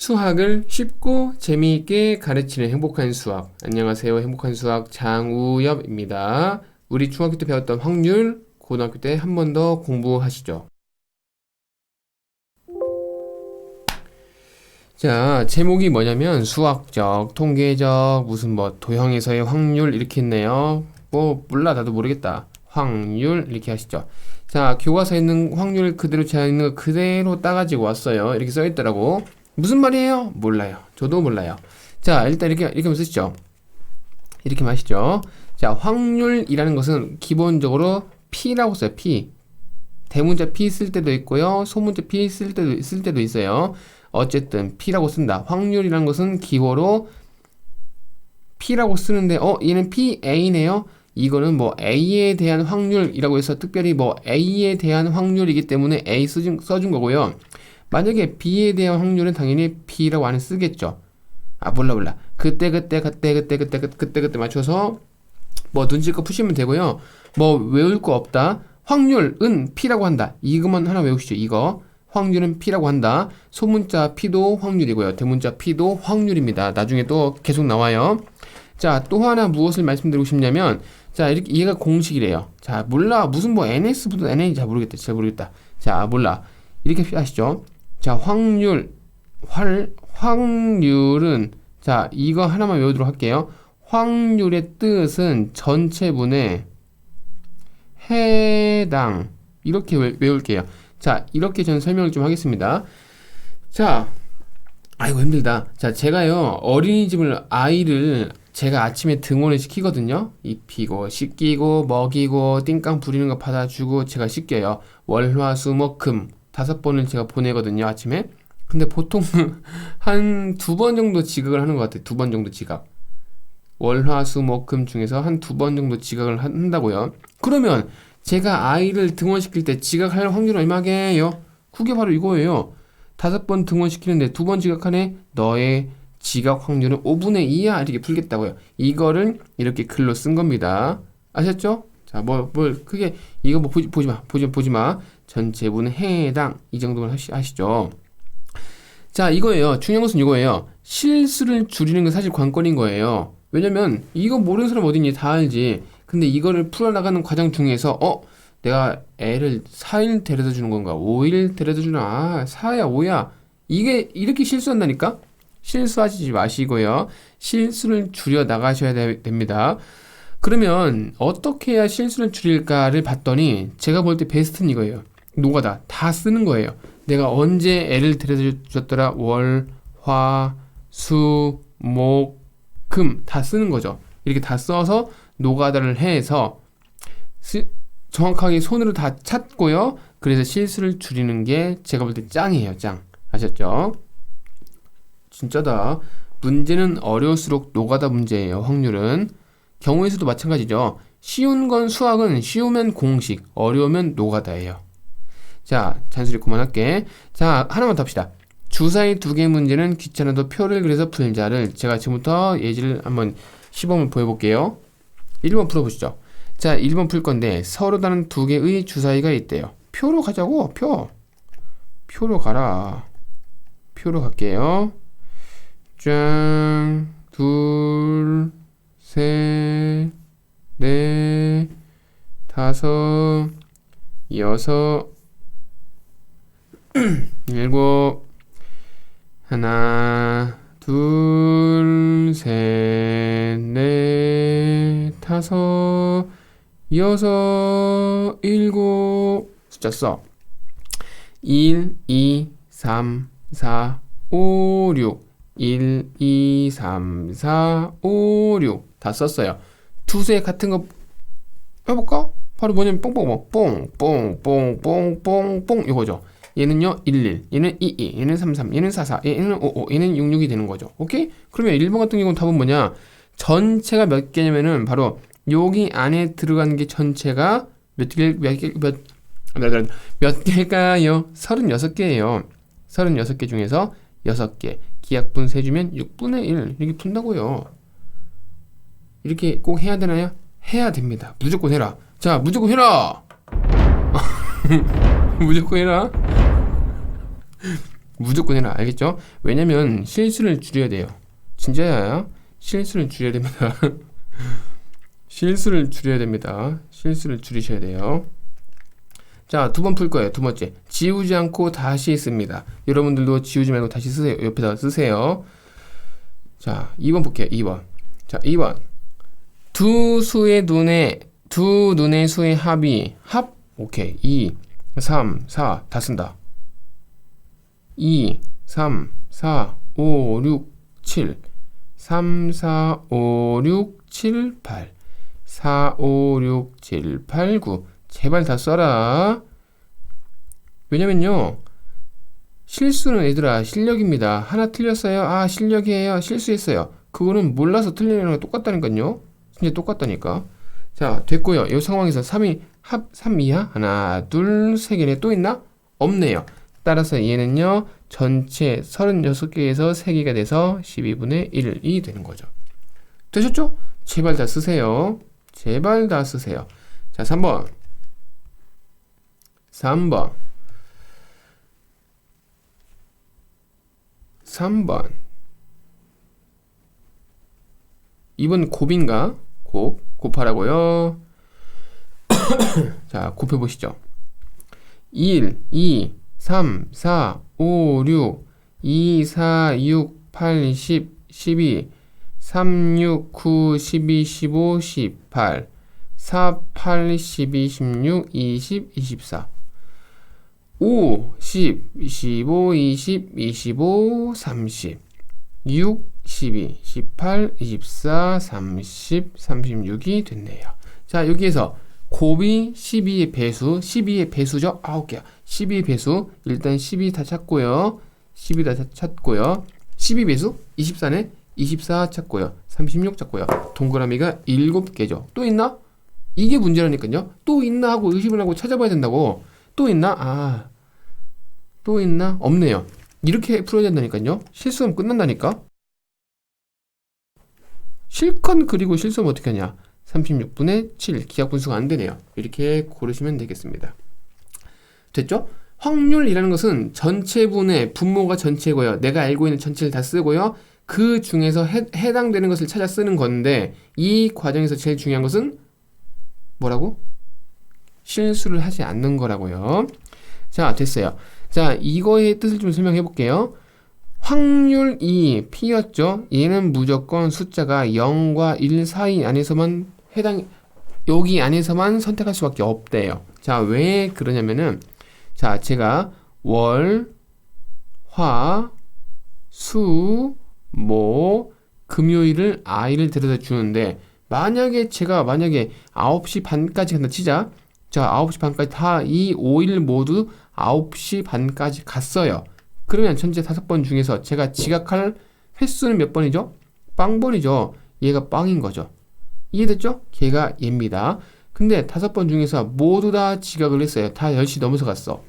수학을 쉽고 재미있게 가르치는 행복한 수학. 안녕하세요. 행복한 수학 장우엽입니다. 우리 중학교 때 배웠던 확률, 고등학교 때 한 번 더 공부하시죠. 자, 제목이 뭐냐면 수학적, 통계적, 무슨 뭐 도형에서의 확률 이렇게 있네요. 뭐 몰라, 나도 모르겠다. 확률 이렇게 하시죠. 자, 교과서에 있는 확률 그대로 제가 있는 거 그대로 따가지고 왔어요. 이렇게 써있더라고. 무슨 말이에요? 몰라요. 저도 몰라요. 자, 일단 이렇게 한번 쓰시죠. 이렇게 마시죠. 자, 확률이라는 것은 기본적으로 P라고 써요. P. 대문자 P 쓸 때도 있고요. 소문자 P 쓸 때도 있어요. 어쨌든 P라고 쓴다. 확률이라는 것은 기호로 P라고 쓰는데 얘는 PA네요. 이거는 뭐 A에 대한 확률이라고 해서 특별히 뭐 A에 대한 확률이기 때문에 A 써준 거고요. 만약에 B에 대한 확률은 당연히 B라고 안에 쓰겠죠. 아, 몰라. 그때 맞춰서 뭐 눈치껏 푸시면 되고요. 뭐 외울 거 없다. 확률은 P라고 한다. 이것만 하나 외우시죠. 이거. 확률은 P라고 한다. 소문자 P도 확률이고요. 대문자 P도 확률입니다. 나중에 또 계속 나와요. 자, 또 하나 무엇을 말씀드리고 싶냐면, 자, 이렇게 얘가 공식이래요. 자, 몰라. 무슨 뭐 NS부터 NA 잘 모르겠다. 자, 몰라. 이렇게 하시죠. 자, 확률은, 자, 이거 하나만 외우도록 할게요. 확률의 뜻은 전체분의 해당. 이렇게 외울게요. 자, 이렇게 저는 설명을 좀 하겠습니다. 자, 아이고, 힘들다. 자, 제가요, 어린이집을 아이를 제가 아침에 등원을 시키거든요. 입히고, 씻기고, 먹이고, 띵깡 부리는 거 받아주고, 제가 씻겨요. 월, 화, 수, 목, 금. 5번을 제가 보내거든요, 아침에. 근데 보통 한 2번 정도 지각을 하는 것 같아요. 2번 정도 지각. 월, 화, 수, 목, 금 중에서 한 2번 정도 지각을 한다고요. 그러면 제가 아이를 등원시킬 때 지각할 확률은 얼마게요? 그게 바로 이거예요. 5번 등원시키는데 2번 지각하네? 너의 지각 확률은 5분의 2야. 이렇게 풀겠다고요. 이거를 이렇게 글로 쓴 겁니다. 아셨죠? 자, 크게, 이거 뭐 보지 마. 전체분은 해당. 이 정도만 하시죠. 자, 이거예요. 중요한 것은 이거예요. 실수를 줄이는 게 사실 관건인 거예요. 왜냐면, 이거 모르는 사람 어딨니? 다 알지. 근데 이거를 풀어나가는 과정 중에서, 내가 애를 4일 데려다 주는 건가? 5일 데려다 주나? 4야, 5야. 이게, 이렇게 실수한다니까? 실수하지 마시고요. 실수를 줄여 나가셔야 됩니다. 그러면 어떻게 해야 실수를 줄일까를 봤더니 제가 볼 때 베스트는 이거예요. 노가다. 다 쓰는 거예요. 내가 언제 애를 데려다 줬더라? 월, 화, 수, 목, 금. 다 쓰는 거죠. 이렇게 다 써서 노가다를 해서 정확하게 손으로 다 찾고요. 그래서 실수를 줄이는 게 제가 볼 때 짱이에요. 짱. 아셨죠? 진짜다. 문제는 어려울수록 노가다 문제예요. 확률은. 경우의 수도 마찬가지죠. 쉬운 건 수학은 쉬우면 공식, 어려우면 노가다예요. 자, 잔소리 그만할게. 자, 하나만 더 합시다. 주사위 2개 문제는 귀찮아도 표를 그려서 풀자를 제가 지금부터 예제를 한번 시범을 보여볼게요. 1번 풀어보시죠. 자, 1번 풀 건데 서로 다른 2개의 주사위가 있대요. 표로 가자고. 표로 가라. 표로 갈게요. 짠, 둘, 셋, 넷, 다섯, 여섯, 일곱, 하나, 둘, 셋, 넷, 다섯, 여섯, 일곱. 숫자 써. 1, 2, 3, 4, 5, 6. 1, 2, 3, 4, 5, 6. 다 썼어요. 두세 같은 거 해볼까? 바로 뭐냐면 뽕 이거죠. 얘는요 11, 얘는 22, 얘는 33, 얘는 44, 얘는 55, 얘는 66이 되는 거죠. 오케이? 그러면 1번 같은 경우는 답은 뭐냐? 전체가 몇 개냐면은 바로 여기 안에 들어간 게 전체가 몇 개일까요? 36개예요. 36개 중에서 6개. 기약분 세주면 6분의 1 이렇게 푼다고요. 이렇게 꼭 해야 되나요? 해야 됩니다. 무조건 해라. 자, 무조건 해라. 무조건 해라. 무조건 해라. 알겠죠? 왜냐면 실수를 줄여야 돼요. 진짜야. 실수를 줄여야 됩니다. 실수를 줄여야 됩니다. 실수를 줄이셔야 돼요. 자, 두 번 풀 거예요. 두 번째. 지우지 않고 다시 씁니다. 여러분들도 지우지 말고 다시 쓰세요. 옆에다 쓰세요. 자, 2번 볼게요. 2번. 자, 2번. 두 눈의 수의 합이 오케이. 2, 3, 4 다 쓴다. 2, 3, 4, 5, 6, 7 3, 4, 5, 6, 7, 8 4, 5, 6, 7, 8, 9 제발 다 써라. 왜냐면요, 실수는 얘들아 실력입니다. 하나 틀렸어요. 아, 실력이에요. 실수했어요. 그거는 몰라서 틀리는 거랑 똑같다니까요. 진짜 똑같다니까. 자, 됐고요. 이 상황에서 3이 3이야? 하나, 둘, 세 개네. 또 있나? 없네요. 따라서 얘는요, 전체 36개에서 3개가 돼서 12분의 1이 되는 거죠. 되셨죠? 제발 다 쓰세요. 제발 다 쓰세요. 자, 3번. 3번. 이번 곱인가? 곱하라고요. 자, 곱해보시죠. 1, 2, 3, 4, 5, 6, 2, 4, 6, 8, 10, 12, 3, 6, 9, 12, 15, 18, 4, 8, 12, 16, 20, 24, 5, 10, 15, 20, 25, 30, 6, 12, 18, 24, 30, 36이 됐네요. 자, 여기에서 곱이 12의 배수, 12의 배수죠? 9개야. 12의 배수, 일단 12 다 찾고요. 12 다 찾고요. 12 배수, 24네? 24 찾고요. 36 찾고요. 동그라미가 7개죠. 또 있나? 이게 문제라니까요. 또 있나 하고 의심을 하고 찾아봐야 된다고. 또 있나? 아, 또 있나? 없네요. 이렇게 풀어야 된다니까요. 실수하면 끝난다니까. 실컷 그리고 실수하면 어떻게 하냐? 36분의 7 기하 분수가 안 되네요. 이렇게 고르시면 되겠습니다. 됐죠? 확률이라는 것은 전체분의 분모가 전체고요. 내가 알고 있는 전체를 다 쓰고요. 그 중에서 해당되는 것을 찾아 쓰는 건데, 이 과정에서 제일 중요한 것은 뭐라고? 실수를 하지 않는 거라고요. 자, 됐어요. 자, 이거의 뜻을 좀 설명해 볼게요. 확률이 P였죠. 얘는 무조건 숫자가 0과 1 사이 안에서만 여기 안에서만 선택할 수밖에 없대요. 자, 왜 그러냐면은, 자, 제가 월, 화, 수, 목, 금요일을 I를 데려다 주는데, 제가 9시 반까지 간다 치자. 자, 9시 반까지 다 이 5일 모두 9시 반까지 갔어요. 그러면 전체 5번 중에서 제가 지각할 횟수는 몇 번이죠? 빵번이죠. 얘가 빵인 거죠. 이해됐죠? 걔가 얘입니다. 근데 5번 중에서 모두 다 지각을 했어요. 다 10시 넘어서 갔어.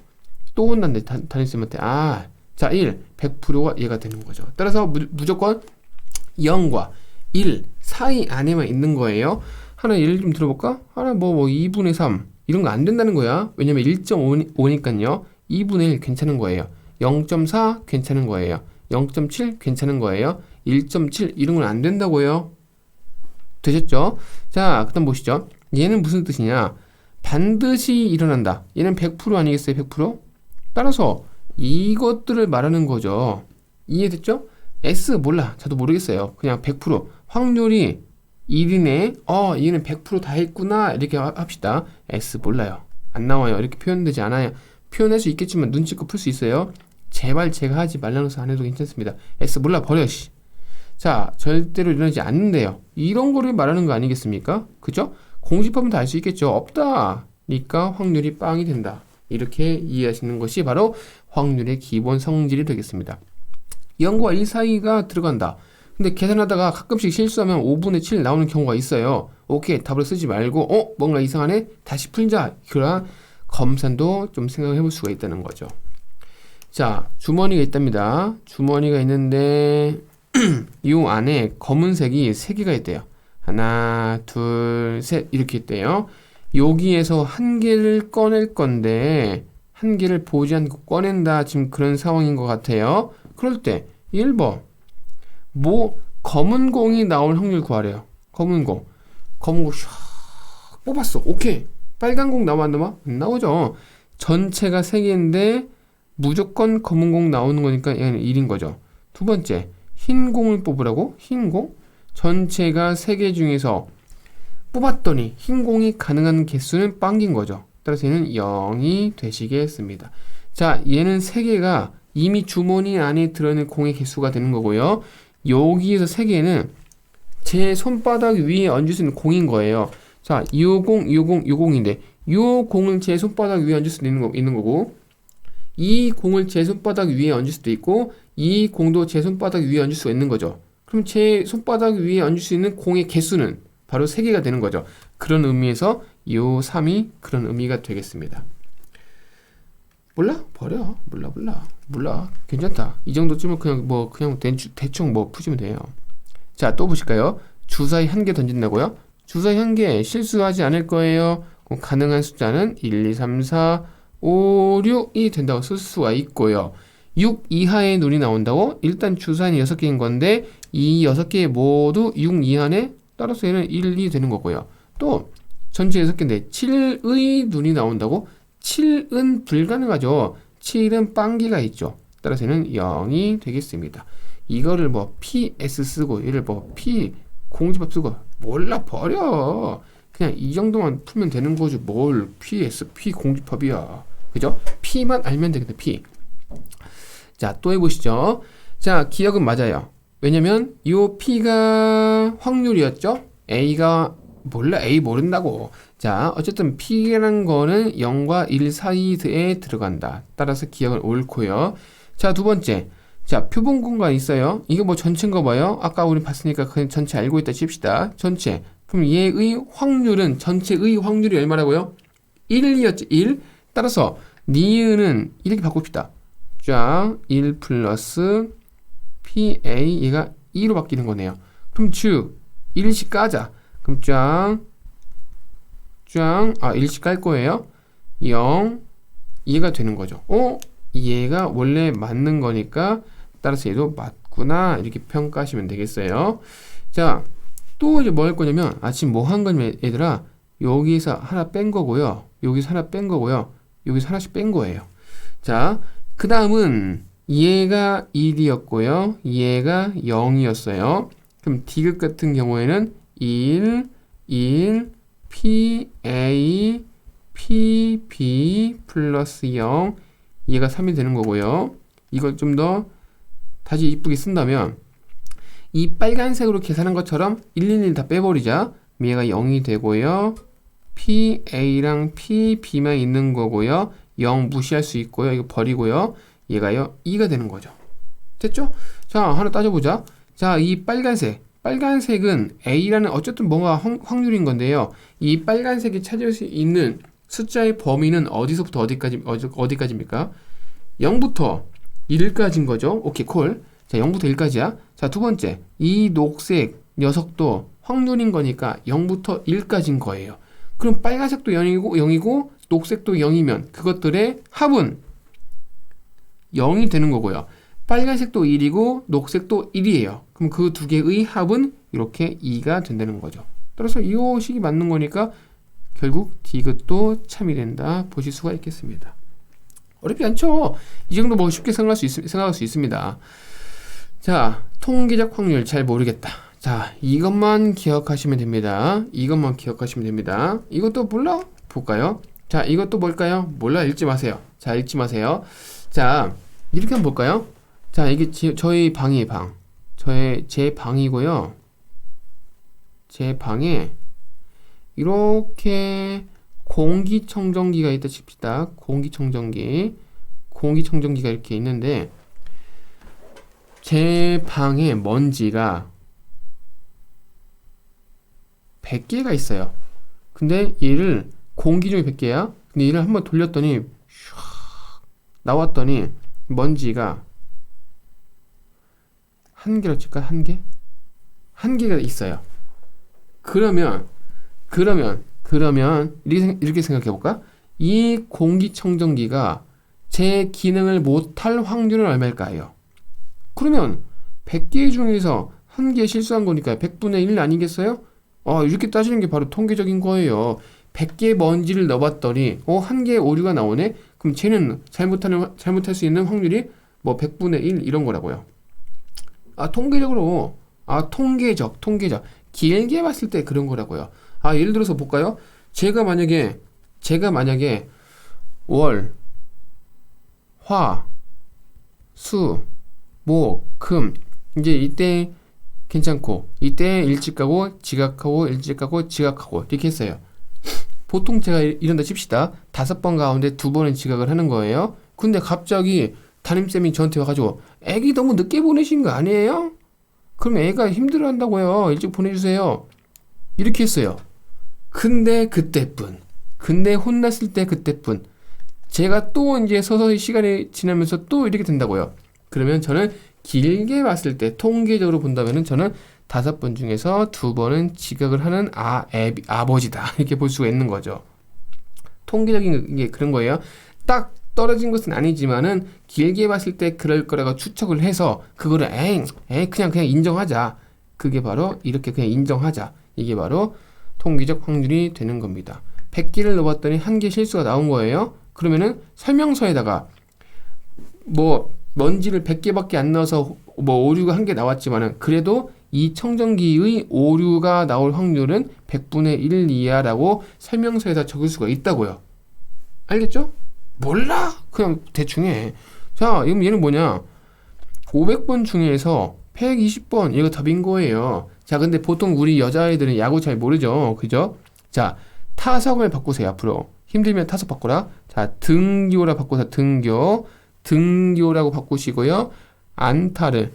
또 혼난대, 담임쌤한테. 아, 자, 100%가 얘가 되는 거죠. 따라서 무조건 0과 1 사이 안에만 있는 거예요. 하나 예를 좀 들어볼까? 하나 2분의 3 이런 거 안 된다는 거야. 왜냐면 1.5니까요. 2분의 1 괜찮은 거예요. 0.4 괜찮은 거예요. 0.7 괜찮은 거예요. 1.7 이런 건 안 된다고요. 되셨죠? 자, 그 다음 보시죠. 얘는 무슨 뜻이냐? 반드시 일어난다. 얘는 100% 아니겠어요? 100%? 따라서 이것들을 말하는 거죠. 이해됐죠? S 몰라. 저도 모르겠어요. 그냥 100% 확률이 1이네. 얘는 100% 다 했구나. 이렇게 합시다. S 몰라요. 안 나와요. 이렇게 표현되지 않아요. 표현할 수 있겠지만 눈치껏 풀 수 있어요. 제발 제가 하지 말라는 안 해도 괜찮습니다. S 몰라 버려. 씨. 자, 절대로 일어나지 않는데요. 이런 거를 말하는 거 아니겠습니까? 그죠? 공집하면 다 알 수 있겠죠. 없다. 니까 확률이 빵이 된다. 이렇게 이해하시는 것이 바로 확률의 기본 성질이 되겠습니다. 0과 1 사이가 들어간다. 근데 계산하다가 가끔씩 실수하면 5분의 7 나오는 경우가 있어요. 오케이, 답을 쓰지 말고 뭔가 이상하네? 다시 풀자. 그런 검산도 좀 생각해 볼 수가 있다는 거죠. 자, 주머니가 있답니다. 주머니가 있는데 이 안에 검은색이 3개가 있대요. 하나, 둘, 셋 이렇게 있대요. 여기에서 한 개를 꺼낼 건데 한 개를 보지 않고 꺼낸다. 지금 그런 상황인 것 같아요. 그럴 때 1번 검은 공이 나올 확률 구하래요. 검은 공 샥 뽑았어. 오케이. 빨간 공 나와 안 나와? 안 나오죠. 전체가 3개인데 무조건 검은 공 나오는 거니까 얘는 1인 거죠. 두 번째, 흰 공을 뽑으라고? 흰 공? 전체가 3개 중에서 뽑았더니 흰 공이 가능한 개수는 빵긴 거죠. 따라서 얘는 0이 되시겠습니다. 자, 얘는 3개가 이미 주머니 안에 들어있는 공의 개수가 되는 거고요. 여기에서 3개는 제 손바닥 위에 얹을 수 있는 공인 거예요. 자, 요 공인데 요 공을 제 손바닥 위에 얹을 수도 있는 거고, 이 공을 제 손바닥 위에 얹을 수도 있고, 이 공도 제 손바닥 위에 얹을 수가 있는 거죠. 그럼 제 손바닥 위에 얹을 수 있는 공의 개수는 바로 3개가 되는 거죠. 그런 의미에서 요 3이 그런 의미가 되겠습니다. 몰라? 버려. 몰라. 괜찮다. 이 정도쯤은 그냥 대충 푸시면 돼요. 자, 또 보실까요? 주사위 1개 던진다고요? 주사위 1개 실수하지 않을 거예요. 가능한 숫자는 1, 2, 3, 4, 5, 6이 된다고 쓸 수가 있고요. 6 이하의 눈이 나온다고? 일단 주사위는 6개인 건데 이 6개 모두 6 이하네? 따라서 얘는 1, 2 되는 거고요. 또 전체 6개인데 7의 눈이 나온다고? 7은 불가능하죠. 7은 빵기가 있죠. 따라서 얘는 0이 되겠습니다. 이거를 PS 쓰고 얘를 P 공집합 쓰고 몰라 버려. 그냥 이 정도만 풀면 되는 거지 뭘 PS, P 공집합이야. 그죠? P만 알면 되겠다. P. 자, 또 해보시죠. 자, 기억은 맞아요. 왜냐면 요 P가 확률이었죠? A가 몰라. A 모른다고. 자, 어쨌든 P라는 거는 0과 1 사이에 들어간다. 따라서 기억은 옳고요. 자, 두 번째. 자, 표본 공간 있어요. 이게 전체인 거 봐요. 아까 우리 봤으니까 그냥 전체 알고 있다 칩시다. 전체. 그럼 얘의 확률은 전체의 확률이 얼마라고요? 1이었죠. 1. 따라서 니은은 이렇게 바꿉시다. 쫙 1 플러스 PA 얘가 2로 바뀌는 거네요. 그럼 1씩 까자. 그럼 쫙 1씩 깔 거예요. 0 얘가 되는 거죠. 얘가 원래 맞는 거니까 따라서 얘도 맞구나 이렇게 평가하시면 되겠어요. 자, 또 이제 뭐 할 거냐면 지금 뭐 한 거냐면 얘들아 여기서 하나 뺀 거고요. 여기서 하나 뺀 거고요. 여기서 하나씩 뺀 거예요. 자, 그 다음은 얘가 1이었고요. 얘가 0이었어요. 그럼 D급 같은 경우에는 1, PA, PB 플러스 0 얘가 3이 되는 거고요. 이걸 좀 더 다시 이쁘게 쓴다면 이 빨간색으로 계산한 것처럼 111 다 빼버리자. 얘가 0이 되고요. PA랑 PB만 있는 거고요. 0 무시할 수 있고요. 이거 버리고요. 얘가요 2가 되는 거죠. 됐죠? 자, 하나 따져보자. 자, 이 빨간색은 A라는 어쨌든 뭔가 확률인 건데요. 이 빨간색이 찾을 수 있는 숫자의 범위는 어디서부터 어디까지입니까? 0부터 1까지인 거죠. 오케이, 콜. 자, 0부터 1까지야. 자, 두 번째. 이 녹색 녀석도 확률인 거니까 0부터 1까지인 거예요. 그럼 빨간색도 0이고 녹색도 0이면 그것들의 합은 0이 되는 거고요. 빨간색도 1이고 녹색도 1이에요. 그럼 그 두 개의 합은 이렇게 2가 된다는 거죠. 따라서 이 식이 맞는 거니까 결국 D급도 참이 된다 보실 수가 있겠습니다. 어렵지 않죠? 이 정도 쉽게 생각할 수 있습니다. 자, 통계적 확률 잘 모르겠다. 자, 이것만 기억하시면 됩니다. 이것도 몰라? 볼까요? 자, 이것도 뭘까요? 몰라, 읽지 마세요. 자, 읽지 마세요. 자, 이렇게 한번 볼까요? 자, 이게 저희 방이에요, 방. 제 방이고요. 제 방에 이렇게 공기청정기가 있다 칩시다. 공기청정기가 이렇게 있는데 제 방에 먼지가 100개가 있어요. 근데 얘를 공기 중에 100개야. 근데 얘를 한번 돌렸더니 슉 나왔더니 먼지가 한 개로 칠까? 한 개? 한 개가 있어요. 그러면 이렇게 생각해 볼까? 이 공기청정기가 제 기능을 못할 확률은 얼마일까요? 그러면 100개 중에서 1개 실수한 거니까 100분의 1 아니겠어요? 이렇게 따지는 게 바로 통계적인 거예요. 100개 먼지를 넣어봤더니 1개의 오류가 나오네? 그럼 쟤는 잘못할 수 있는 확률이 뭐 100분의 1 이런 거라고요. 통계적으로 통계적 길게 봤을 때 그런 거라고요. 예를 들어서 볼까요? 제가 만약에 월, 화, 수, 목, 금 이제 이때 괜찮고 이때 일찍 가고 지각하고 일찍 가고 지각하고 이렇게 했어요. 보통 제가 이런다 칩시다. 5번 가운데 2번은 지각을 하는 거예요. 근데 갑자기 담임쌤이 저한테 와가지고 애기 너무 늦게 보내신 거 아니에요? 그럼 애가 힘들어한다고요. 일찍 보내주세요. 이렇게 했어요. 근데 혼났을 때 그때뿐. 제가 또 이제 서서히 시간이 지나면서 또 이렇게 된다고요. 그러면 저는 길게 봤을 때 통계적으로 본다면은 저는 5번 중에서 2번은 지각을 하는 아버지다 이렇게 볼 수가 있는 거죠. 통계적인 게 그런 거예요. 딱 떨어진 것은 아니지만은 길게 봤을 때 그럴 거라고 추측을 해서 그거를 그냥 인정하자. 그게 바로 이렇게 그냥 인정하자. 이게 바로 통계적 확률이 되는 겁니다. 100개를 넣어봤더니 1개 실수가 나온 거예요. 그러면은 설명서에다가 뭐 먼지를 100개밖에 안 넣어서 뭐 오류가 1개 나왔지만은 그래도 이 청정기의 오류가 나올 확률은 100분의 1 이하라고 설명서에다 적을 수가 있다고요. 알겠죠? 몰라? 그냥 대충 해. 자, 얘는 뭐냐? 500번 중에서 120번 이거 답인 거예요. 자, 근데 보통 우리 여자아이들은 야구 잘 모르죠. 그죠? 자, 타석을 바꾸세요. 앞으로. 힘들면 타석 바꾸라. 자, 등교라 바꿔서 등교라고 바꾸시고요. 안타를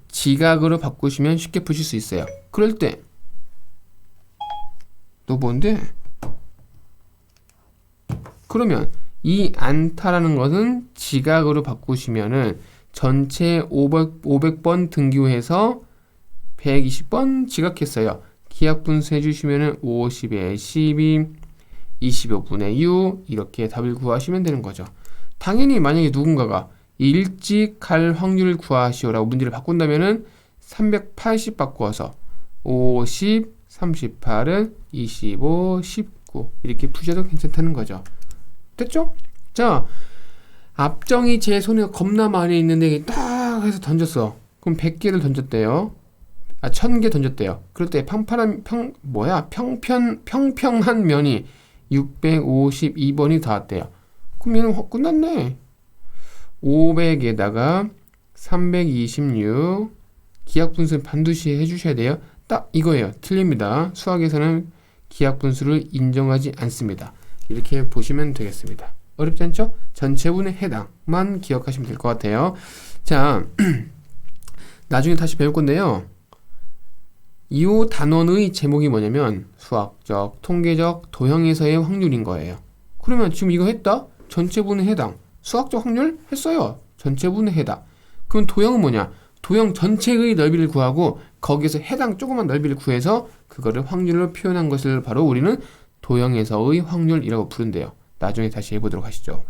지각으로 바꾸시면 쉽게 푸실 수 있어요. 그럴 때 너 뭔데? 그러면 이 안타라는 것은 지각으로 바꾸시면은 전체 500번 등교해서 120번 지각했어요. 기하 분수 해주시면은 50에 12, 25분의 6 이렇게 답을 구하시면 되는 거죠. 당연히 만약에 누군가가 일찍 갈 확률을 구하시오라고 문제를 바꾼다면은 380 바꾸어서 50, 38은 25, 19 이렇게 푸셔도 괜찮다는 거죠. 됐죠? 자, 앞정이 제 손에 겁나 많이 있는데 딱 해서 던졌어. 그럼 100개를 던졌대요. 1000개 던졌대요. 그럴 때 평평한 면이 652번이 닿았대요. 그럼 얘는 끝났네. 500에다가 326 기하분수 반드시 해주셔야 돼요. 딱 이거예요. 틀립니다. 수학에서는 기하분수를 인정하지 않습니다. 이렇게 보시면 되겠습니다. 어렵지 않죠? 전체분의 해당만 기억하시면 될 것 같아요. 자, 나중에 다시 배울 건데요. 이 단원의 제목이 뭐냐면 수학적, 통계적, 도형에서의 확률인 거예요. 그러면 지금 이거 했다? 전체분의 해당. 수학적 확률 했어요. 전체분의 해당. 그럼 도형은 뭐냐? 도형 전체의 넓이를 구하고 거기에서 해당 조그만 넓이를 구해서 그거를 확률로 표현한 것을 바로 우리는 도형에서의 확률이라고 부른대요. 나중에 다시 해보도록 하시죠.